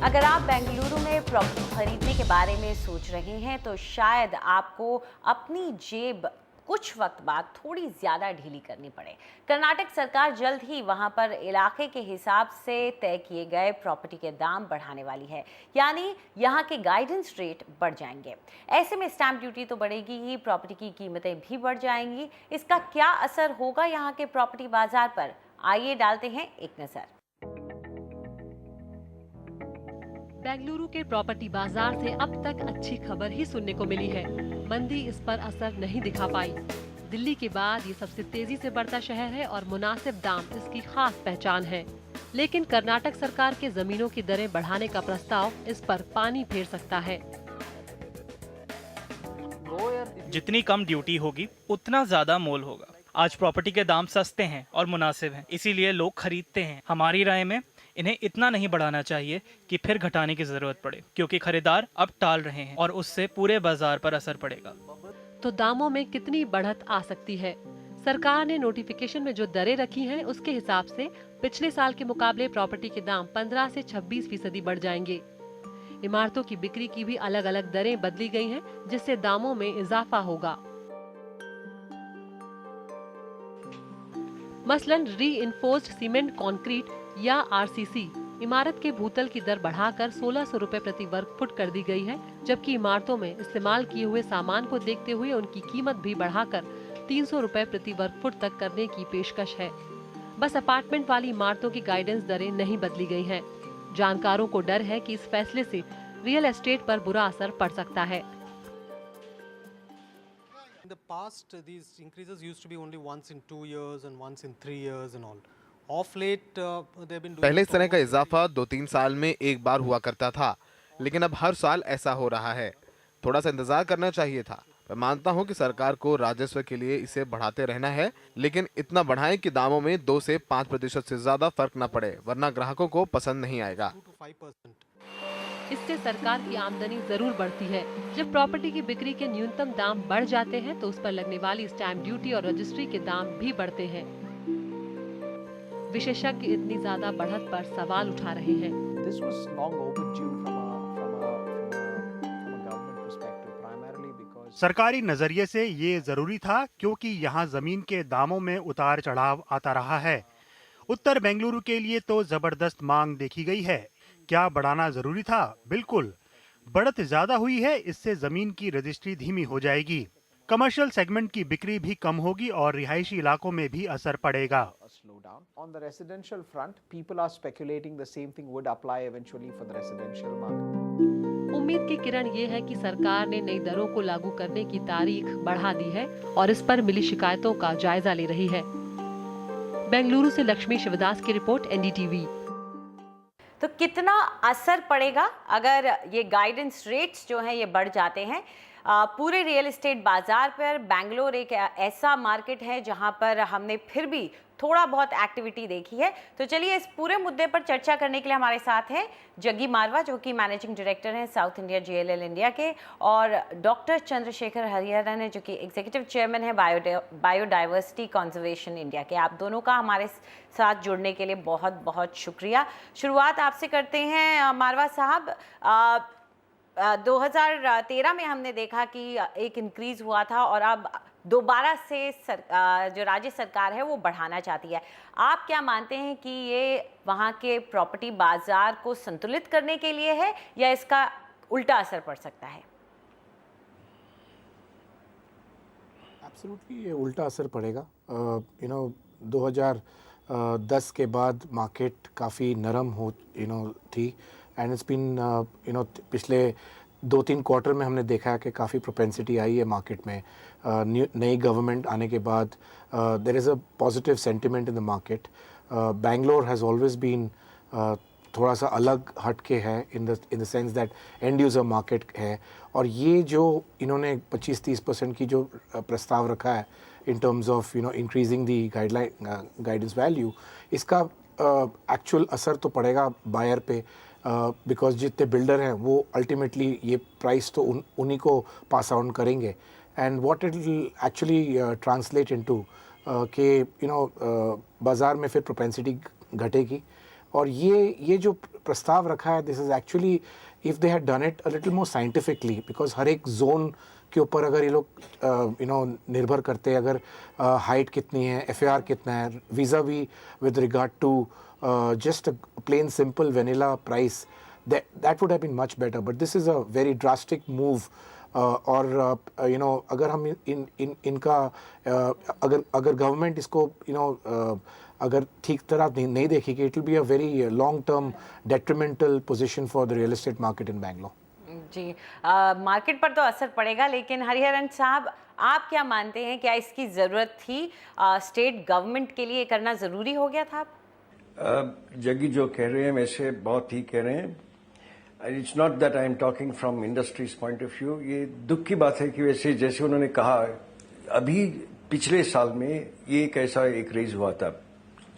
अगर आप बेंगलुरु में प्रॉपर्टी खरीदने के बारे में सोच रहे हैं तो शायद आपको अपनी जेब कुछ वक्त बाद थोड़ी ज़्यादा ढीली करनी पड़े। कर्नाटक सरकार जल्द ही वहां पर इलाके के हिसाब से तय किए गए प्रॉपर्टी के दाम बढ़ाने वाली है, यानी यहां के गाइडेंस रेट बढ़ जाएंगे। ऐसे में स्टैंप ड्यूटी तो बढ़ेगी ही, प्रॉपर्टी की कीमतें भी बढ़ जाएंगी। इसका क्या असर होगा यहाँ के प्रॉपर्टी बाजार पर, आइए डालते हैं एक नज़र। बेंगलुरु के प्रॉपर्टी बाजार से अब तक अच्छी खबर ही सुनने को मिली है। मंदी इस पर असर नहीं दिखा पाई। दिल्ली के बाद ये सबसे तेजी से बढ़ता शहर है और मुनासिब दाम इसकी खास पहचान है। लेकिन कर्नाटक सरकार के जमीनों की दरें बढ़ाने का प्रस्ताव इस पर पानी फेर सकता है। जितनी कम ड्यूटी होगी उतना ज्यादा मोल होगा। आज प्रॉपर्टी के दाम सस्ते हैं और मुनासिब हैं, इसीलिए लोग खरीदते हैं। हमारी राय में इन्हें इतना नहीं बढ़ाना चाहिए कि फिर घटाने की जरूरत पड़े, क्योंकि खरीदार अब टाल रहे हैं और उससे पूरे बाजार पर असर पड़ेगा। तो दामों में कितनी बढ़त आ सकती है? सरकार ने नोटिफिकेशन में जो दरें रखी हैं, उसके हिसाब से पिछले साल के मुकाबले प्रॉपर्टी के दाम 15 से 26% बढ़ जाएंगे। इमारतों की बिक्री की भी अलग अलग दरें बदली गई हैं, जिससे दामों में इजाफा होगा। मसलन रीइंफोर्स्ड सीमेंट कंक्रीट या आरसीसी इमारत के भूतल की दर बढ़ाकर 1600 रुपए प्रति वर्ग फुट कर दी गई है, जबकि इमारतों में इस्तेमाल किए हुए सामान को देखते हुए उनकी कीमत भी बढ़ाकर 300 रुपए प्रति वर्ग फुट तक करने की पेशकश है। बस अपार्टमेंट वाली इमारतों की गाइडेंस दरें नहीं बदली गई हैं। जानकारों को डर है कि इस फैसले से रियल एस्टेट पर बुरा असर पड़ सकता है। In the past, these increases used to be only once in 2 years and once in 3 years and all. Of late, they've been doing पहले इस तरह का इजाफा 2-3 साल में एक बार हुआ करता था, लेकिन अब हर साल ऐसा हो रहा है। थोड़ा सा इंतजार करना चाहिए था। मैं मानता हूं कि सरकार को राजस्व के लिए इसे बढ़ाते रहना है, लेकिन इतना बढ़ाएं कि दामों में 2 से 5% से ज्यादा फर्क न पड़े, वरना ग्राहकों को पसंद नहीं आएगा। 2 to 5%. इससे सरकार की आमदनी जरूर बढ़ती है। जब प्रॉपर्टी की बिक्री के न्यूनतम दाम बढ़ जाते हैं तो उस पर लगने वाली स्टैंप ड्यूटी और रजिस्ट्री के दाम भी बढ़ते हैं। विशेषज्ञ इतनी ज्यादा बढ़त पर सवाल उठा रहे हैं। This was long overdue from a government perspective, primarily because सरकारी नजरिए से ये जरूरी था, क्योंकि यहाँ जमीन के दामों में उतार चढ़ाव आता रहा है। उत्तर बेंगलुरु के लिए तो जबरदस्त मांग देखी गई है। क्या बढ़ाना जरूरी था? बिल्कुल। बढ़त ज्यादा हुई है, इससे जमीन की रजिस्ट्री धीमी हो जाएगी। कमर्शियल सेगमेंट की बिक्री भी कम होगी और रिहायशी इलाकों में भी असर पड़ेगा। slowdown. On the residential front, people are speculating the same thing would apply eventually for the residential market. उम्मीद की किरण ये है कि सरकार ने नई दरों को लागू करने की तारीख बढ़ा दी है और इस पर मिली शिकायतों का जायजा ले रही है। बेंगलुरु से लक्ष्मी शिवदास की रिपोर्ट, एनडीटीवी। तो कितना असर पड़ेगा अगर ये गाइडेंस रेट्स जो हैं ये बढ़ जाते हैं पूरे रियल एस्टेट बाजार पर? बेंगलोर एक ऐसा मार्केट है जहां पर हमने फिर भी थोड़ा बहुत एक्टिविटी देखी है। तो चलिए इस पूरे मुद्दे पर चर्चा करने के लिए हमारे साथ हैं जग्गी मारवा, जो कि मैनेजिंग डायरेक्टर हैं साउथ इंडिया JLL इंडिया के, और डॉक्टर चंद्रशेखर हरिहरन है, जो कि एग्जीक्यूटिव चेयरमैन है बायोडाइवर्सिटी कंजर्वेशन इंडिया के। आप दोनों का हमारे साथ जुड़ने के लिए बहुत बहुत शुक्रिया। शुरुआत आपसे करते हैं मारवा साहब। 2013 में हमने देखा कि एक इंक्रीज हुआ था और अब दोबारा से जो राज्य सरकार है वो बढ़ाना चाहती है। आप क्या मानते हैं कि ये वहाँ के प्रॉपर्टी बाजार को संतुलित करने के लिए है या इसका उल्टा असर पड़ सकता है? एब्सोल्युटली ये उल्टा असर पड़ेगा। 2010 के बाद मार्केट काफ़ी नरम हो थी, एंड इट्स बीन पिछले 2-3 क्वार्टर में हमने देखा है कि काफ़ी प्रोपेंसिटी आई है मार्केट में। नई गवर्नमेंट आने के बाद there is a positive sentiment in the market. Bangalore has always been थोड़ा सा अलग हटके है in the sense that end user market है, और ये जो इन्होंने 25-30% की जो प्रस्ताव रखा है in terms of increasing the guidance value, इसका एक्चुअल असर तो पड़ेगा बायर पे, बिकॉज जितने बिल्डर हैं वो अल्टीमेटली ये प्राइस तो उन्हीं को पास आउट करेंगे, and what it will actually translate into कि बाज़ार में फिर प्रोपेंसिटी घटेगी, और ये जो प्रस्ताव रखा है, this is actually if they had done it a little more scientifically, because हर एक जोन के ऊपर अगर ये लोग निर्भर करते हैं, अगर हाइट कितनी है, FAR कितना है, vis-a-vis with regard to just a plain simple vanilla price, that would have been much better. But this is a very drastic move. और अगर हम इनका अगर गवर्नमेंट इसको अगर ठीक तरह नहीं देखेगी, it will be a very long term detrimental position for the real estate market in Bangalore. जी, मार्केट पर तो असर पड़ेगा, लेकिन हरिहरन साहब आप क्या मानते हैं, क्या इसकी ज़रूरत थी? स्टेट गवर्नमेंट के लिए करना ज़रूरी हो गया था? जगी जो कह रहे हैं वैसे बहुत ही कह रहे हैं। It's not that I am talking from industries point of view. ये दुख की बात है कि वैसे जैसे उन्होंने कहा, अभी पिछले साल में ये एक ऐसा एक रेज हुआ था,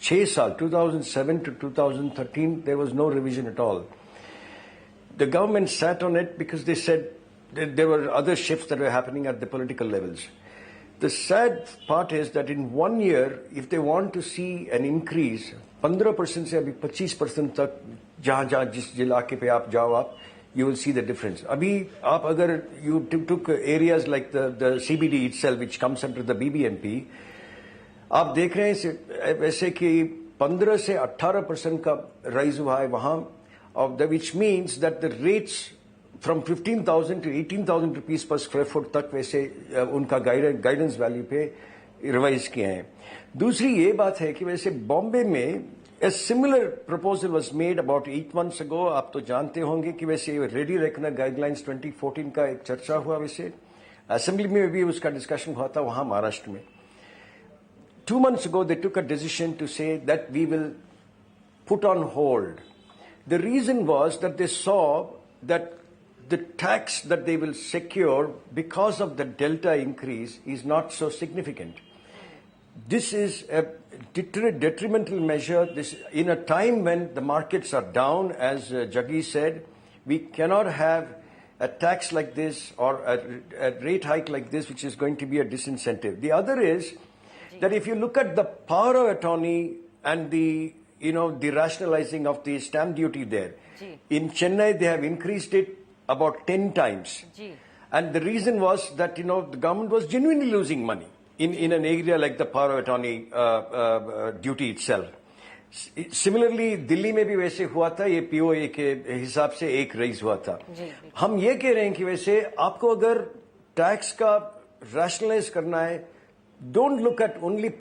6 साल 2007 to 2013 there was no revision at all. The government sat on it because they said that there were other shifts that were happening at the political levels. The sad part is that in 1 year, if they want to see an increase, 15% से अभी 25% तक जहां जिस इलाके पे आप जाओ आप, you will see the difference. अभी आप अगर you took areas like the CBD itself, which comes under the BBMP, आप देख रहे हैं वैसे कि 15 से 18% का राइज हुआ है वहां, which means that the rates from 15,000 to 18,000 rupees per square foot तक वैसे उनका गाइडेंस वैल्यू पे रिवाइज किए हैं। दूसरी ये बात है कि वैसे बॉम्बे में a similar proposal was made about 8 months ago. आप तो जानते होंगे कि वैसे रेडी रेकनर गाइडलाइंस 2014 का एक चर्चा हुआ, वैसे असेंबली में भी उसका डिस्कशन हुआ था वहां महाराष्ट्र में। 2 months ago they took a decision to say that we will put on hold. The reason was that they saw that the tax that they will secure because of the delta increase is not so significant. This is a detrimental measure. This in a time when the markets are down, as Jaggi said, we cannot have a tax like this or a rate hike like this, which is going to be a disincentive. The other is that if you look at the power of attorney and the rationalizing of the stamp duty there, in Chennai they have increased it about 10 times, and the reason was that the government was genuinely losing money in an area like the power of attorney duty itself. Similarly, Delhi में भी वैसे हुआ था, ये POA के हिसाब से एक रेज हुआ था। हम ये कह रहे हैं कि वैसे आपको अगर टैक्स का रैशनलाइज करना है, don't look at only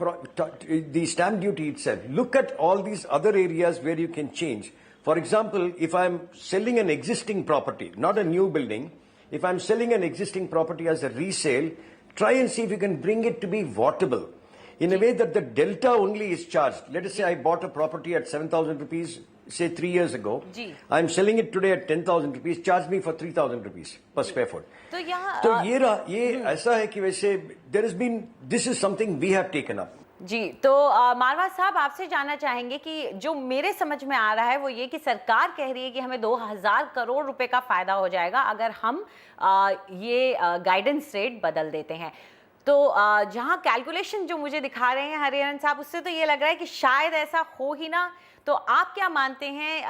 the stamp duty itself. Look at all these other areas where you can change. For example, if I'm selling an existing property, not a new building, if I'm selling an existing property as a resale, try and see if you can bring it to be votable in a way that the delta only is charged. Let us say I bought a property at 7,000 rupees, say 3 years ago. I'm selling it today at 10,000 rupees. Charge me for 3,000 rupees per square foot. तो ये ऐसा है कि वैसे there has been, this is something we have taken up. जी, तो मारवा साहब आपसे जानना चाहेंगे कि जो मेरे समझ में आ रहा है वो ये कि सरकार कह रही है कि हमें 2,000 करोड़ रुपए का फायदा हो जाएगा अगर हम ये गाइडेंस रेट बदल देते हैं। तो जहां कैलकुलेशन जो मुझे दिखा रहे हैं हरिहरन साहब, उससे तो ये लग रहा है कि शायद ऐसा हो ही ना। तो आप क्या मानते हैं,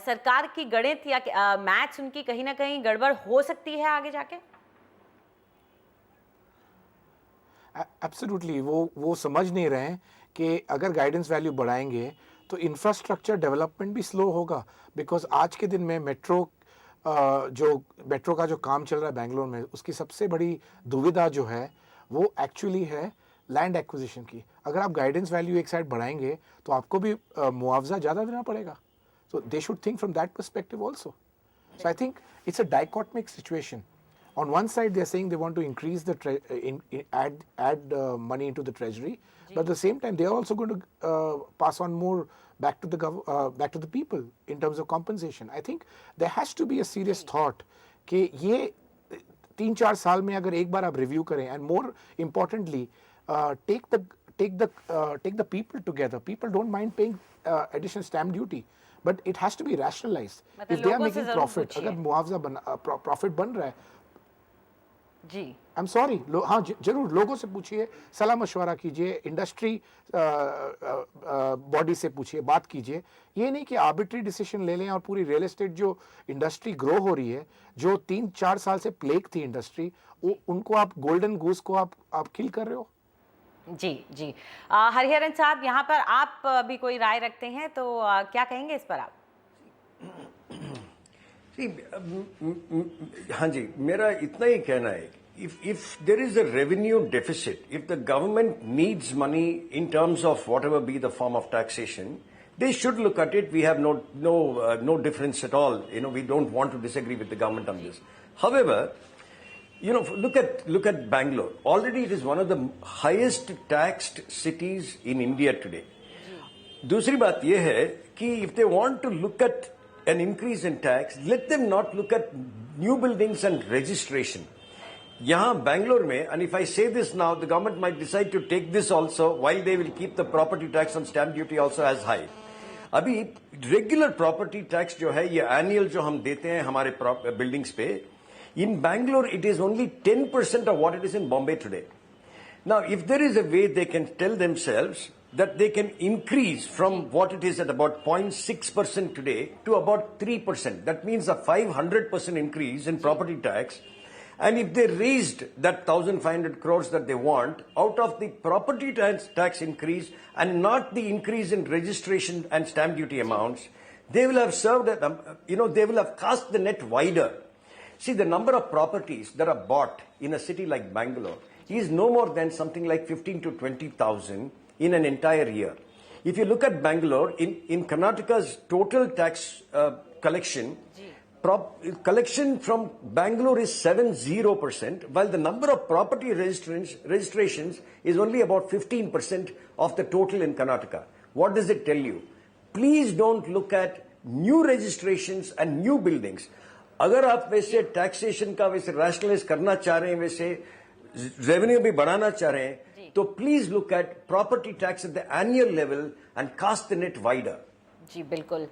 सरकार की गणित या मैथ्स उनकी कहीं ना कहीं गड़बड़ हो सकती है आगे जाके? एब्सोल्युटली, वो समझ नहीं रहे हैं कि अगर गाइडेंस वैल्यू बढ़ाएंगे तो इंफ्रास्ट्रक्चर डेवलपमेंट भी स्लो होगा। बिकॉज आज के दिन में मेट्रो का जो काम चल रहा है बेंगलोर में, उसकी सबसे बड़ी दुविधा जो है वो एक्चुअली है लैंड एक्विजिशन की। अगर आप गाइडेंस वैल्यू एक साइड बढ़ाएंगे तो आपको भी मुआवजा ज़्यादा देना पड़ेगा। So they should think from that perspective also. So I think it's a dichotomic situation. On one side, they are saying they want to increase add money into the treasury, but at the same time, they are also going to pass on more back to the people in terms of compensation. I think there has to be a serious thought कि ये 3-4 साल में अगर एक बार आप review करें, and more importantly, take the people together. People don't mind paying additional stamp duty, but it has to be rationalized. If they are making profit, अगर मुआवजा profit बन रहा है, जी आई एम सॉरी, हाँ जरूर लोगों से पूछिए, सलाह मशवरा कीजिए, इंडस्ट्री बॉडी से पूछिए, बात कीजिए। ये नहीं कि आर्बिट्री डिसीजन ले लें और पूरी रियल एस्टेट जो इंडस्ट्री ग्रो हो रही है, जो 3-4 साल से प्लेग थी इंडस्ट्री, उनको आप गोल्डन गूस को आप किल कर रहे हो। जी जी हरिहरन साहब, यहाँ पर आप भी कोई राय रखते हैं तो क्या कहेंगे इस पर आप? हाँ जी, मेरा इतना ही कहना है, if there is a revenue deficit, if the government needs money in terms of whatever be the form of taxation, they should look at it. We have no difference at all. You know, we don't want to disagree with the government on this. However, you know, look at Bangalore. Already it is one of the highest taxed cities in India today. दूसरी बात यह है कि if they want to look at an increase in tax, let them not look at new buildings and registration. यहाँ Bangalore में, and if I say this now, the government might decide to take this also, while they will keep the property tax and stamp duty also as high. अभी regular property tax जो है, ये annual जो हम देते हैं हमारे buildings पे, in Bangalore it is only 10% of what it is in Bombay today. Now, if there is a way they can tell themselves that they can increase from what it is at about 0.6% today to about 3%, that means a 500% increase in property tax. And if they raised that 1,500 crores that they want out of the property tax increase and not the increase in registration and stamp duty amounts, they will have served, they will have cast the net wider. See, the number of properties that are bought in a city like Bangalore is no more than something like 15 to 20,000 in an entire year. If you look at Bangalore, in Karnataka's total tax collection, collection from Bangalore is 70%, while the number of property registrations is only about 15% of the total in Karnataka. What does it tell you? Please don't look at new registrations and new buildings. अगर आप वैसे taxation का वैसे rationalise करना चाह रहे हैं, वैसे रेवेन्यू भी बढ़ाना चाह रहे हैं, तो please look at property tax at the annual level and cast the net wider. जी बिल्कुल।